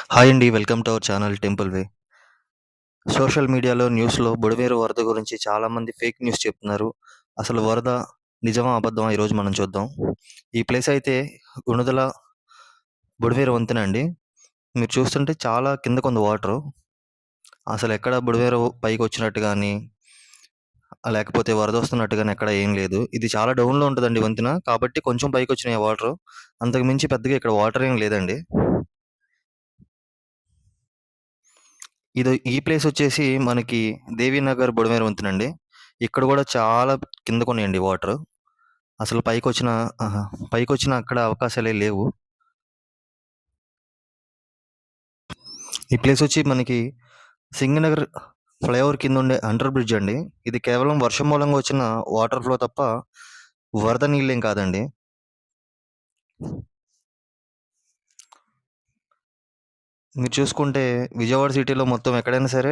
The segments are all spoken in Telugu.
హాయ్ అండి. Welcome to our channel temple way. Social మీడియాలో, న్యూస్‌లో బుడమేరు వరద గురించి చాలామంది ఫేక్ న్యూస్ చెప్తున్నారు. అసలు వరద నిజమా? అబద్ధమా? ఈరోజు మనం చూద్దాం. ఈ ప్లేస్ అయితే గుణదల బుడమేరు వంతెన అండి. మీరు చూస్తుంటే చాలా కిందకుంది వాటరు. అసలెక్కడ బుడమేరు పైకొచ్చినట్టు గానీ, లేకపోతే వరదొస్తున్నట్టు గానీ ఎక్కడ ఏం లేదు. ఇది చాలా డౌన్‌లో ఉంటదండి వంతెన. కాబట్టి కొంచెం పైకొచ్చినాయి వాటరు. అంతకు మించి పెద్దగా ఇక్కడ వాటర్ ఏం లేదండి. ఈ ప్లేసొచ్చేసి మనకి దేవీనగర్ బుడమేరు వంతెనండి. ఇక్కడ గూడా చాలా కిందకున్నాయండి వాటరు. అసలు పైకొచ్చినా అక్కడ అవకాశాలే లేవు. ఈ ప్లేసొచ్చి మనకి సింగనగర్ ఫ్లైఓవర్ కిందుండే అండర్ బ్రిడ్జ్ అండి. ఇది కేవలం వర్షం మూలంగా వచ్చిన వాటర్ ఫ్లో తప్ప వరద నీళ్ళేం కాదండి. మీరు చూసుకుంటే విజయవాడ సిటీలో మొత్తం ఎక్కడైనా సరే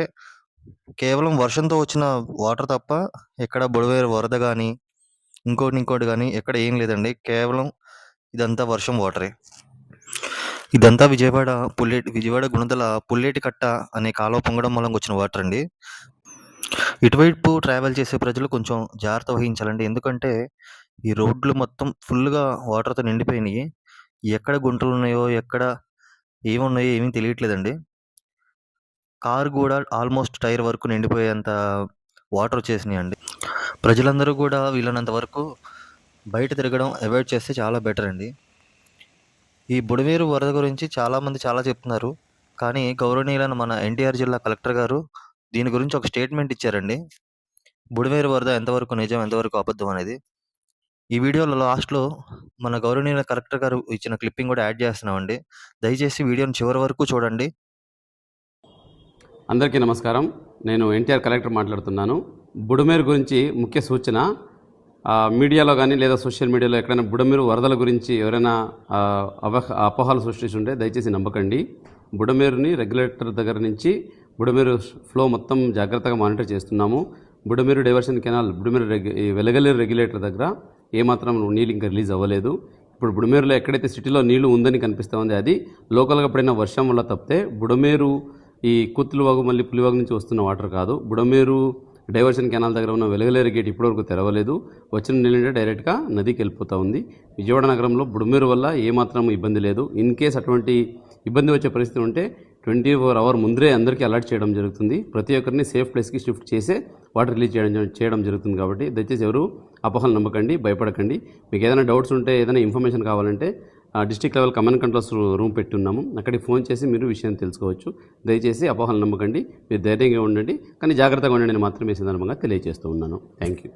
కేవలం వర్షంతో వచ్చిన వాటర్ తప్ప ఎక్కడ బుడమేరు వరద గానీ, ఇంకోటి గానీ ఎక్కడ ఏం లేదండి. కేవలం ఇదంతా వర్షం వాటరే. ఇదంతా విజయవాడ గుణదల పుల్లేటి కట్ట అనే కాలువ పొంగడం మూలంగా వచ్చిన వాటర్ అండి. ఇటువైపు ట్రావెల్ చేసే ప్రజలు కొంచెం జాగ్రత్త వహించాలండి. ఎందుకంటే ఈ రోడ్లు మొత్తం ఫుల్‌గా వాటర్‌తో నిండిపోయినియి. ఎక్కడ గుంటలున్నాయో, ఎక్కడ ఏమున్నాయో ఏమీ తెలియట్లేదండి. కారు గూడా ఆల్మోస్ట్ టైర్ వరకు నిండిపోయేంత వాటర్ వచ్చేసినాయండి. ప్రజలందరూ గూడా వీలైనంత వరకు బయట తిరగడం అవాయిడ్ చేస్తే చాలా బెటర్ అండి. ఈ బుడమేరు వరద గురించి చాలామంది చాలా చెప్తున్నారు. కానీ గౌరవనీయులైన మన ఎన్టీఆర్ జిల్లా కలెక్టర్ గారు దీని గురించి ఒక స్టేట్మెంట్ ఇచ్చారండి. బుడమేరు వరద ఎంతవరకు నిజం, ఎంతవరకు అబద్ధం అనేది. ఈ వీడియోలో లాస్ట్‌లో మన గౌరవనీయుల కలెక్టర్ గారు ఇచ్చిన క్లిప్పింగ్ కూడా యాడ్ చేస్తున్నామండి. దయచేసి వీడియోని చివరి వరకు చూడండి. అందరికీ నమస్కారం. నేను ఎన్టీఆర్ కలెక్టర్ మాట్లాడుతున్నాను. బుడమేరు గురించి ముఖ్య సూచన, మీడియాలో కానీ లేదా సోషల్ మీడియాలో ఎక్కడైనా బుడమేరు వరదల గురించి ఎవరైనా అపోహలు సృష్టిస్తుంటే దయచేసి నమ్మకండి. బుడమేరుని రెగ్యులేటర్ దగ్గర నుంచి బుడమేరు ఫ్లో మొత్తం జాగ్రత్తగా మానిటర్ చేస్తున్నాము. Budameru diversion canal Velagaleru regulator దగ్గర ఏమాత్రం నీళ్ళు ఇంకా రిలీజ్ అవ్వలేదు. ఇప్పుడు బుడమేరులో ఎక్కడైతే సిటీలో నీళ్లు ఉందని కనిపిస్తూ ఉంది, అది లోకల్గా పడిన వర్షం వల్ల తప్పితే బుడమేరు ఈ కుత్తులవాగు మళ్ళీ పులివాగు నుంచి వస్తున్న వాటర్ కాదు. బుడమేరు డైవర్షన్ కెనాల్ దగ్గర ఉన్న వెలగలేరు గేట్ ఇప్పటివరకు తెరవలేదు. వచ్చిన నీళ్ళంటే డైరెక్ట్గా నదికి వెళ్ళిపోతూ ఉంది. విజయవాడ నగరంలో బుడమేరు వల్ల ఏమాత్రం ఇబ్బంది లేదు. ఇన్ కేస్ అటువంటి ఇబ్బంది వచ్చే పరిస్థితి ఉంటే 24 hours ముందరే అందరికీ అలర్ట్ చేయడం జరుగుతుంది. ప్రతి ఒక్కరిని సేఫ్ ప్లేస్కి షిఫ్ట్ చేసే వాటర్ రిలీజ్ చేయడం జరుగుతుంది. కాబట్టి దయచేసి ఎవరు అపోహలు నమ్మకండి, భయపడకండి. మీకు ఏదైనా డౌట్స్ ఉంటే, ఏదైనా ఇన్ఫర్మేషన్ కావాలంటే district level command controls room పెట్టున్నాము. అక్కడికి ఫోన్ చేసి మీరు విషయం తెలుసుకోవచ్చు. దయచేసి అపోహలు నమ్మకండి, మీరు ధైర్యంగా ఉండండి, కానీ జాగ్రత్తగా ఉండండి అని మాత్రమే ఈ సందర్భంగా తెలియజేస్తూ ఉన్నాను. Thank you.